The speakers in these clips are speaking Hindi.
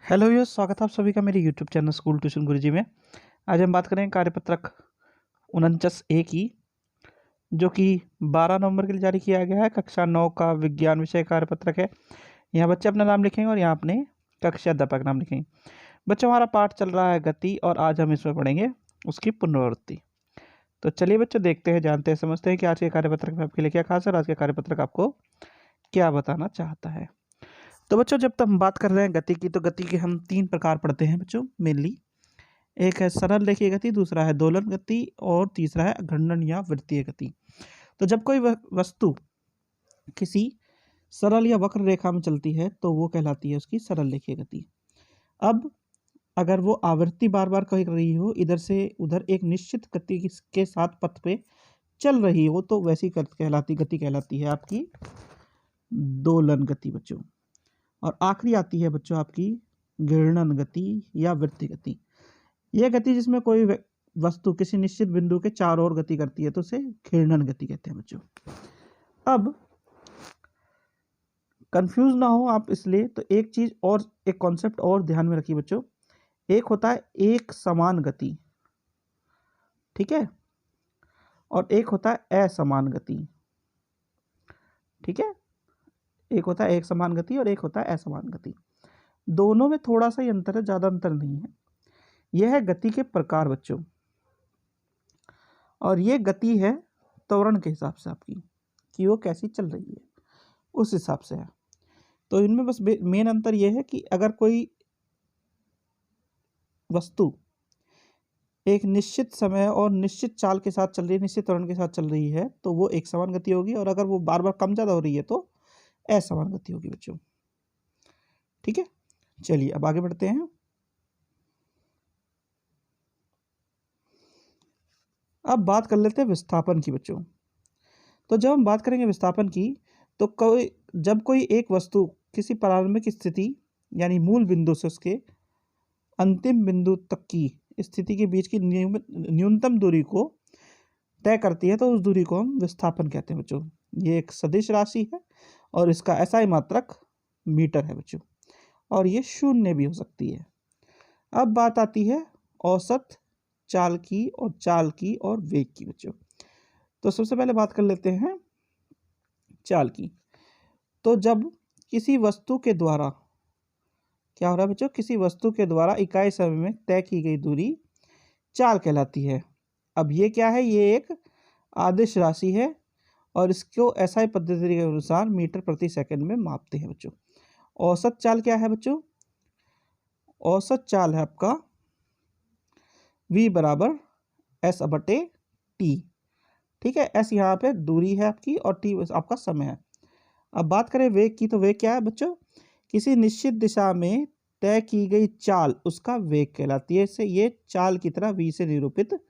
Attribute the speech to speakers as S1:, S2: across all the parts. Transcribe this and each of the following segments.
S1: हेलो व्यूअर्स, स्वागत है आप सभी का मेरे यूट्यूब चैनल स्कूल ट्यूशन गुरुजी में। आज हम बात करेंगे कार्यपत्रक 49A की, जो कि 12 नवंबर के लिए जारी किया गया है। कक्षा 9 का विज्ञान विषय कार्यपत्रक है। यहाँ बच्चे अपना नाम लिखेंगे और यहाँ अपने कक्षा अध्यापक नाम लिखेंगे। बच्चों, हमारा पाठ चल रहा है गति, और आज हम इसमें पढ़ेंगे उसकी पुनरावृत्ति। तो चलिए बच्चों, देखते हैं, जानते हैं, समझते हैं कि आज के कार्यपत्रक में आपके लिए क्या खास है और आज के कार्यपत्रक आपको क्या बताना चाहता है। तो बच्चों, जब तक हम बात कर रहे हैं गति की, तो गति के हम 3 प्रकार पढ़ते हैं बच्चों मेनली। एक है सरल रेखीय गति, दूसरा है दोलन गति और तीसरा है घूर्णन या वृत्तीय गति। तो जब कोई वस्तु किसी सरल या वक्र रेखा में चलती है तो वो कहलाती है उसकी सरल रेखीय गति। अब अगर वो आवृत्ति बार बार कर रही हो, इधर से उधर एक निश्चित गति के साथ पथ पे चल रही हो, तो वैसी गति कहलाती है आपकी दोलन गति बच्चों। और आखिरी आती है बच्चों आपकी घूर्णन गति या वृत्ति गति। यह गति जिसमें कोई वस्तु किसी निश्चित बिंदु के चारों ओर गति करती है तो उसे घूर्णन गति कहते हैं बच्चों। अब कंफ्यूज ना हो आप, इसलिए तो एक चीज और, एक कॉन्सेप्ट और ध्यान में रखिए बच्चों। एक होता है एक समान गति, ठीक है, और एक होता है असमान गति, ठीक है। एक होता है एक समान गति और एक होता है असमान गति। दोनों में थोड़ा सा ही अंतर है, ज़्यादा अंतर नहीं है। यह है गति के प्रकार बच्चों, और ये गति है त्वरण के हिसाब से आपकी, कि वो कैसी चल रही है उस हिसाब से है। तो इनमें बस मेन अंतर यह है कि अगर कोई वस्तु एक निश्चित समय और निश्चित चाल के साथ चल रही है, निश्चित त्वरण के साथ चल रही है, तो वो एक समान गति होगी, और अगर वो बार बार कम ज़्यादा हो रही है तो असमान गति होगी बच्चों, ठीक है। चलिए अब आगे बढ़ते हैं। अब बात कर लेते हैं विस्थापन की बच्चों। तो जब हम बात करेंगे विस्थापन की, तो जब कोई एक वस्तु किसी प्रारंभिक स्थिति यानी मूल बिंदु से उसके अंतिम बिंदु तक की स्थिति के बीच की न्यूनतम दूरी को तय करती है, तो उस दूरी को हम विस्थापन कहते हैं बच्चों। ये एक सदिश राशि है और इसका SI मात्रक मीटर है बच्चों, और ये शून्य भी हो सकती है। अब बात आती है औसत चाल की और वेग की बच्चों। तो सबसे पहले बात कर लेते हैं चाल की। तो जब किसी वस्तु के द्वारा क्या हो रहा है बच्चों, किसी वस्तु के द्वारा इकाई समय में तय की गई दूरी चाल कहलाती है। अब ये क्या है, ये एक आदिश राशि है और इसको SI पद्धति के अनुसार मीटर प्रति सेकंड में मापते हैं बच्चों। औसत चाल क्या है बच्चों? औसत चाल है आपका V बराबर S/T, ठीक है। S यहाँ पे दूरी है आपकी और T आपका समय है। अब बात करें वेग की, तो वेग क्या है बच्चों? किसी निश्चित दिशा में तय की गई चाल उसका वेग कहलाती है। इससे ये चाल की तरह V से निरूपित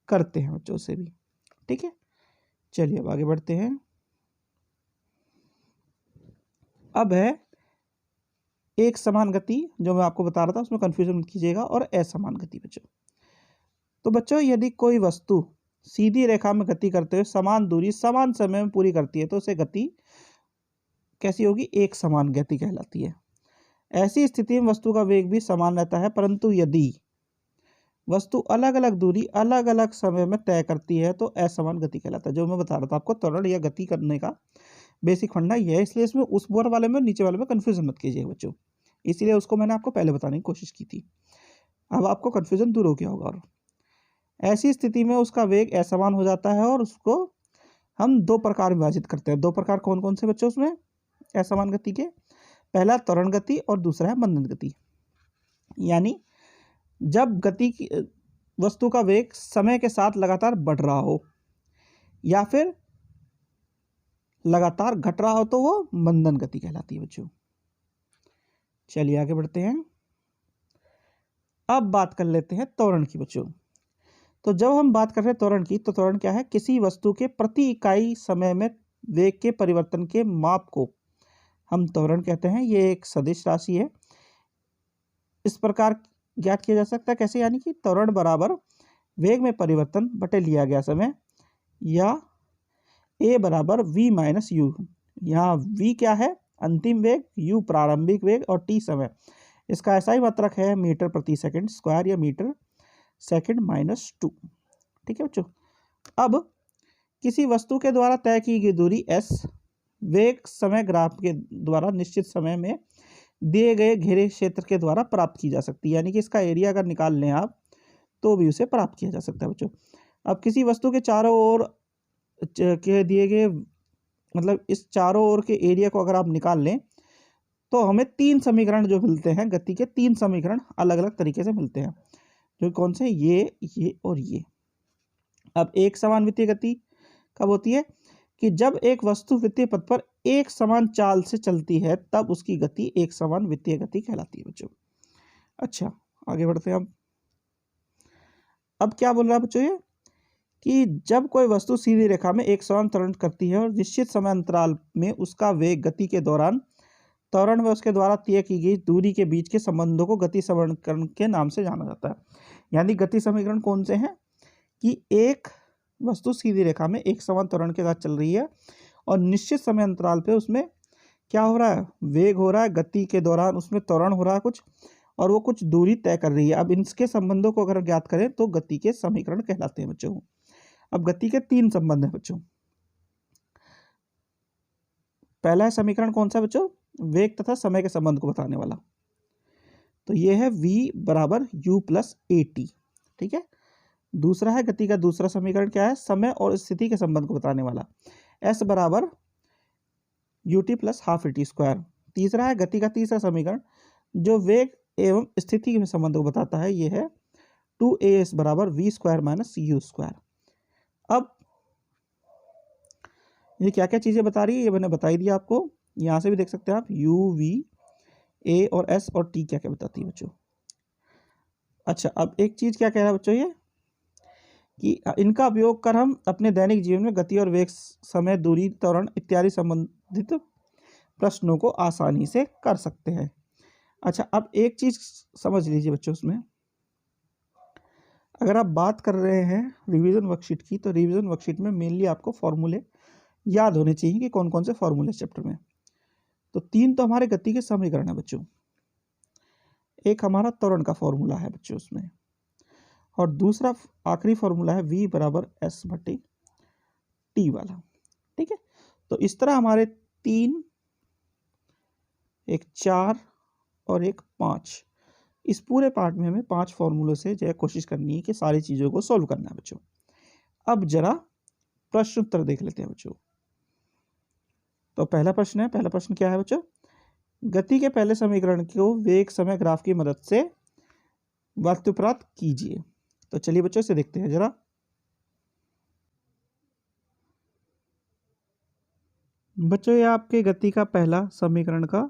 S1: करते हैं बच्चों से भी, ठीक है। चलिए अब आगे बढ़ते हैं। अब है एक समान गति, जो मैं आपको बता रहा था, उसमें कंफ्यूजन मत कीजिएगा, और असमान गति बच्चों। तो बच्चों, यदि कोई वस्तु सीधी रेखा में गति करते हुए समान दूरी समान समय में पूरी करती है तो उसे गति कैसी होगी? एक समान गति कहलाती है। ऐसी स्थिति में वस्तु का वेग भी समान रहता है, परंतु यदि वस्तु अलग अलग दूरी अलग अलग समय में तय करती है तो असमान गति कहलाता है। जो मैं बता रहा था आपको, त्वरण या गति करने का बेसिक फंडा ये है, इसलिए इसमें उस ऊपर वाले में नीचे वाले में कंफ्यूजन मत कीजिएगा बच्चों, इसीलिए उसको मैंने आपको पहले बताने की कोशिश की थी। अब आपको कंफ्यूजन दूर हो गया होगा। और ऐसी स्थिति में उसका वेग असमान हो जाता है और उसको हम दो प्रकार विभाजित करते हैं। दो प्रकार कौन कौन से बच्चों उसमें असमान गति के? पहला त्वरण गति और दूसरा है मंदन गति। यानी जब गति की वस्तु का वेग समय के साथ लगातार बढ़ रहा हो या फिर लगातार घट रहा हो तो वो मंदन गति कहलाती है बच्चों। चलिए आगे बढ़ते हैं। अब बात कर लेते हैं त्वरण की बच्चों। तो जब हम बात कर रहे हैं त्वरण की, तो त्वरण क्या है? किसी वस्तु के प्रति इकाई समय में वेग के परिवर्तन के माप को हम त्वरण कहते हैं। ये एक सदिश राशि है। इस प्रकार ज्ञात किया जा सकता है कैसे? यानी कि त्वरण बराबर वेग में परिवर्तन बटे लिया गया समय, या A बराबर V माइनस यू। यहाँ V क्या है? अंतिम वेग, U प्रारंभिक वेग और T समय। इसका ऐसा ही मात्रक है मीटर प्रति सेकंड स्क्वायर या मीटर सेकंड माइनस 2। ठीक है बच्चों। अब किसी वस्तु के द्वारा तय की गई दूरी s वेग समय ग्राफ के द्वारा निश्चित समय में दिए गए घेरे क्षेत्र के द्वारा प्राप्त की जा सकती है, यानी कि इसका एरिया अगर निकाल लें आप तो भी उसे प्राप्त किया जा सकता है बच्चों। अब किसी वस्तु के चारों ओर के दिए गए मतलब इस चारों ओर के एरिया को अगर आप निकाल लें तो हमें 3 समीकरण जो मिलते हैं, गति के 3 समीकरण अलग अलग तरीके से मिलते हैं, जो कौन से, ये और ये। अब एक समान वित्तीय गति कब होती है कि जब एक वस्तु वित्तीय पथ पर एक समान चाल से चलती है, तब उसकी गति एक समान वित्तीय गति कहलाती है बच्चों। अच्छा, आगे बढ़ते हैं। अब क्या बोल रहा है बच्चों ये कि जब कोई वस्तु सीधी रेखा में एक समान त्वरण करती है और निश्चित समय अंतराल में उसका वेग गति के दौरान त्वरण व उसके द्वारा तय की गई दूरी के बीच के संबंधों को गति समीकरण के नाम से जाना जाता है। यानी गति समीकरण कौन से हैं कि एक वस्तु सीधी रेखा में एक समान त्वरण के साथ चल रही है और निश्चित समय अंतराल पे उसमें क्या हो रहा है, वेग हो रहा है, गति के दौरान उसमें त्वरण हो रहा है कुछ, और वो कुछ दूरी तय कर रही है। अब इनके संबंधों को अगर ज्ञात करें तो गति के समीकरण कहलाते हैं बच्चों। अब गति के 3 संबंध हैं बच्चों। पहला समीकरण कौन सा बच्चों, वेग तथा समय के संबंध को बताने वाला, तो ये है v बराबर u प्लस ए टी। ठीक है। दूसरा है गति का दूसरा समीकरण क्या है, समय और स्थिति के संबंध को बताने वाला, s बराबर U T plus half A T square. तीसरा है गति का तीसरा समीकरण जो वेग एवं स्थिति के संबंध को बताता है, ये है 2as बराबर v square minus u square. अब ये क्या क्या चीज़ें बता रही है ये मैंने बता ही दिया आपको, यहाँ से भी देख सकते हैं आप u v a और s और t क्या क्या बताती है बच्चों। अच्छा, अब एक चीज़ क्या कह रहा है बच्चों ये कि इनका उपयोग कर हम अपने दैनिक जीवन में गति और वेग, समय, दूरी, त्वरण इत्यादि संबंधित प्रश्नों को आसानी से कर सकते हैं। अच्छा, अब एक चीज़ समझ लीजिए बच्चों, उसमें अगर आप बात कर रहे हैं रिवीजन वर्कशीट की, तो रिवीजन वर्कशीट में मेनली आपको फॉर्मूले याद होने चाहिए कि कौन कौन से फॉर्मूले चैप्टर में। तो 3 तो हमारे गति के समीकरण है बच्चों, एक हमारा त्वरण का फॉर्मूला है बच्चों उसमें, और दूसरा आखिरी फॉर्मूला है v बराबर s बटे टी वाला। ठीक है। तो इस तरह हमारे 3, एक 4 और एक 5, इस पूरे पार्ट में हमें 5 फॉर्मूलों से जो है कोशिश करनी है कि सारी चीज़ों को सॉल्व करना है बच्चों। अब जरा प्रश्न उत्तर देख लेते हैं बच्चों। तो पहला प्रश्न क्या है बच्चों, गति के पहले समीकरण को वेग समय ग्राफ की मदद से वास्तुप्राप्त कीजिए। तो चलिए बच्चों इसे देखते हैं जरा। बच्चों ये आपके गति का पहला समीकरण का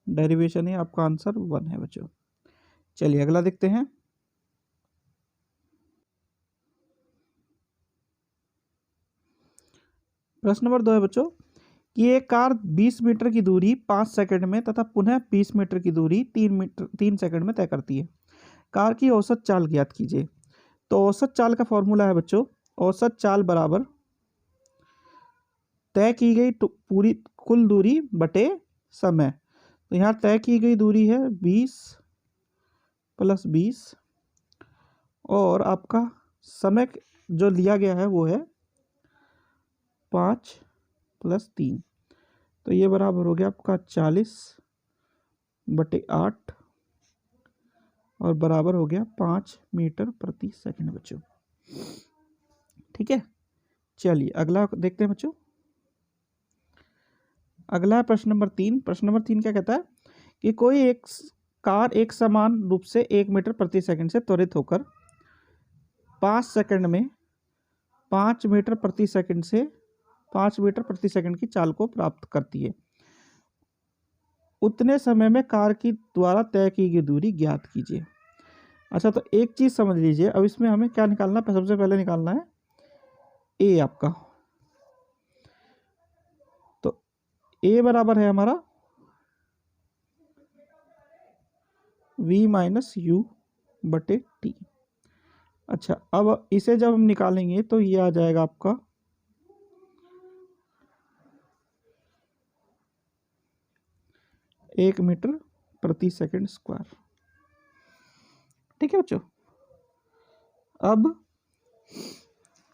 S1: डेरिवेशन है, आपका आंसर 1 है बच्चों। चलिए अगला देखते हैं। प्रश्न नंबर 2 है बच्चों कि एक कार 20 मीटर की दूरी 5 सेकंड में तथा पुनः 20 मीटर की दूरी 3 सेकंड में तय करती है। कार की औसत चाल ज्ञात कीजिए। तो औसत चाल का फॉर्मूला है बच्चों, औसत चाल बराबर तय की गई पूरी कुल दूरी बटे समय। तो यहाँ तय की गई दूरी है 20 + 20 और आपका समय जो लिया गया है वो है 5 + 3, तो ये बराबर हो गया आपका 40/8 और बराबर हो गया 5 मीटर प्रति सेकंड बच्चों। ठीक है। चलिए अगला देखते हैं बच्चों। अगला है प्रश्न नंबर 3। प्रश्न नंबर 3 क्या कहता है कि कोई एक कार एक समान रूप से 1 मीटर प्रति सेकंड से त्वरित होकर 5 सेकंड में 5 मीटर प्रति सेकंड से 5 मीटर प्रति सेकंड की चाल को प्राप्त करती है। उतने समय में कार की द्वारा तय की गई दूरी ज्ञात कीजिए। अच्छा, तो एक चीज़ समझ लीजिए, अब इसमें हमें क्या निकालना है, सबसे पहले निकालना है ए आपका। तो ए बराबर है हमारा v माइनस यू बटे टी। अच्छा, अब इसे जब हम निकालेंगे तो ये आ जाएगा आपका 1 मीटर प्रति सेकंड स्क्वायर। ठीक है बच्चों, अब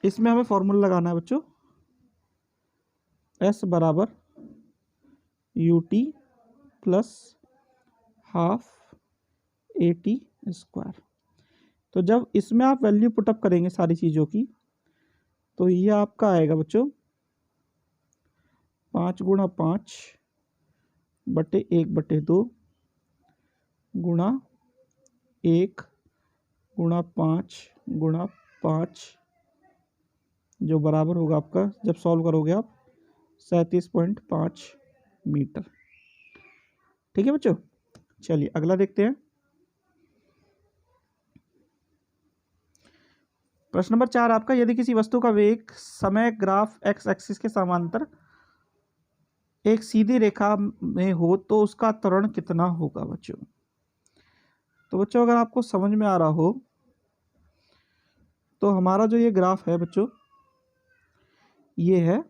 S1: इसमें हमें फॉर्मूला लगाना है बच्चों, S बराबर UT plus half AT square. तो जब इसमें आप वैल्यू पुटअप करेंगे सारी चीज़ों की, तो ये आपका आएगा बच्चों 5 गुणा 5 बटे 1 बटे 2 गुणा 1 गुणा 5 गुणा 5, जो बराबर होगा आपका, जब सॉल्व करोगे आप, 37.5 मीटर। ठीक है बच्चों, चलिए अगला देखते हैं। प्रश्न नंबर 4 आपका, यदि किसी वस्तु का वेग समय ग्राफ एक्स एक्सिस के समांतर एक सीधी रेखा में हो तो उसका त्वरण कितना होगा बच्चों। तो बच्चों अगर आपको समझ में आ रहा हो तो हमारा जो ये ग्राफ है बच्चों, ये है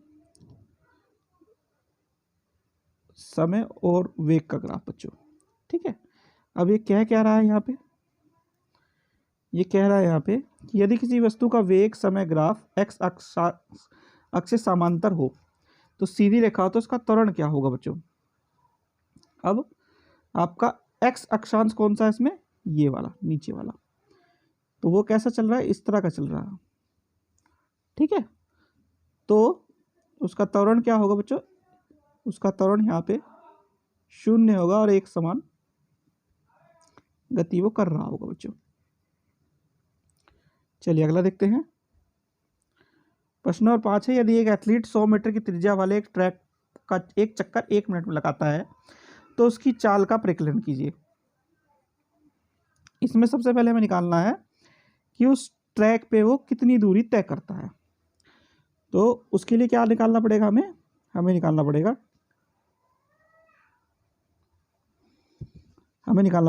S1: समय और वेग का ग्राफ बच्चों। ठीक है, अब ये कह रहा है यहाँ पे, ये कह रहा है यहाँ पे कि यदि किसी वस्तु का वेग समय ग्राफ एक्स अक्ष से समांतर हो तो सीधी रेखा हो तो उसका त्वरण क्या होगा बच्चों। अब आपका एक्स अक्षांश कौन सा है इसमें, ये वाला नीचे वाला, तो वो कैसा चल रहा है, इस तरह का चल रहा है। ठीक है, तो उसका त्वरण क्या होगा बच्चों, उसका त्वरण यहाँ पे 0 होगा और एक समान गति वो कर रहा होगा बच्चों। चलिए अगला देखते हैं। प्रश्न नंबर 5 है, यदि एक एथलीट 100 मीटर की त्रिज्या वाले एक ट्रैक का एक चक्कर 1 मिनट में लगाता है तो उसकी चाल का परिकलन कीजिए। इसमें सबसे पहले हमें निकालना है कि उस ट्रैक पे वो कितनी दूरी तय करता है। तो उसके लिए क्या निकालना पड़ेगा, हमें निकालना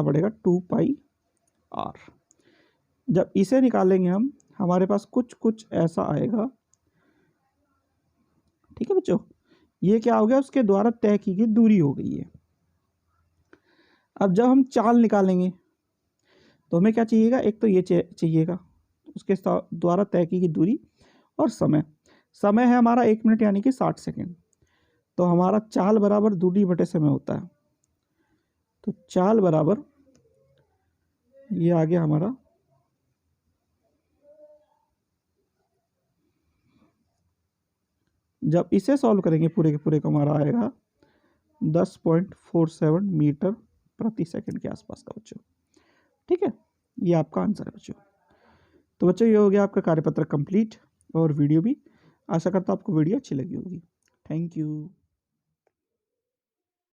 S1: पड़ेगा 2πr। जब इसे निकालेंगे हम, हमारे पास कुछ ऐसा आएगा। ठीक है बच्चों, ये क्या हो गया, उसके द्वारा तय की गई दूरी हो गई है। अब जब हम चाल निकालेंगे तो हमें क्या चाहिएगा, एक तो ये चाहिएगा, उसके द्वारा तय की गई दूरी, और समय है हमारा 1 मिनट यानी कि 60 सेकेंड। तो हमारा चाल बराबर दूरी बटे समय होता है। तो चाल बराबर ये आ गया हमारा, जब इसे सॉल्व करेंगे पूरे के पूरे को, हमारा आएगा 10.47 मीटर प्रति सेकंड के आसपास का बच्चों। ठीक है, ये आपका आंसर है बच्चों। तो बच्चों ये हो गया आपका कार्यपत्र कंप्लीट और वीडियो भी। आशा करता हूँ आपको वीडियो अच्छी लगी होगी। Thank you.